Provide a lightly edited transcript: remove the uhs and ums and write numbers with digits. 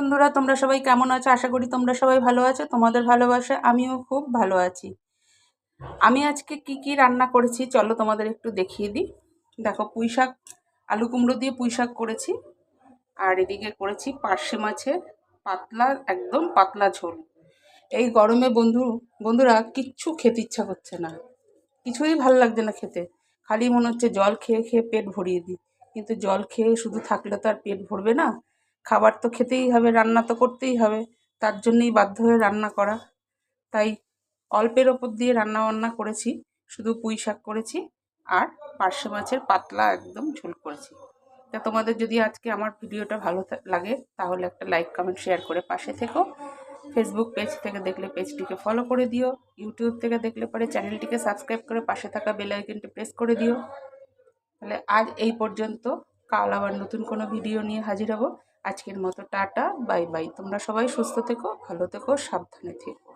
বন্ধুরা, তোমরা সবাই কেমন আছো? আশা করি তোমরা সবাই ভালো আছো। তোমাদের ভালোবাসায় আমিও খুব ভালো আছি। আমি আজকে কি রান্না করেছি চলো তোমাদের একটু দেখিয়ে দিই। দেখো, পুঁইশাক, আলু কুমড়ো দিয়ে পুঁইশাক করেছি। আর এদিকে করেছি পার্শে মাছের পাতলা, একদম পাতলা ঝোল। এই গরমে বন্ধুরা কিচ্ছু খেতে ইচ্ছা করছে না, কিছুই ভালো লাগছে না খেতে। খালি মনে হচ্ছে জল খেয়ে খেয়ে পেট ভরিয়ে দিই। কিন্তু জল খেয়ে শুধু থাকলে তো আর পেট ভরবে না, খাবার তো খেতেই হবে, রান্না তো করতেই হবে। তার জন্যই বাধ্য হয়ে রান্না করা। তাই অল্পের ওপর দিয়ে রান্না বান্না করেছি, শুধু পুঁই শাক করেছি আর পার্শে মাছের পাতলা একদম ঝোল করেছি। তা তোমাদের যদি আজকে আমার ভিডিওটা ভালো লাগে তাহলে একটা লাইক কমেন্ট শেয়ার করে পাশে থেকো। ফেসবুক পেজ থেকে দেখলে পেজটিকে ফলো করে দিও, ইউটিউব থেকে দেখলে পরে চ্যানেলটিকে সাবস্ক্রাইব করে পাশে থাকা বেল আইকনটি প্রেস করে দিও। তাহলে আজ এই পর্যন্ত, কাল আবার নতুন কোনো ভিডিও নিয়ে হাজির হব। আজকের মতো টাটা, বাই বাই। তোমরা সবাই সুস্থ থেকো, ভালো থেকো, সাবধানে থেকো।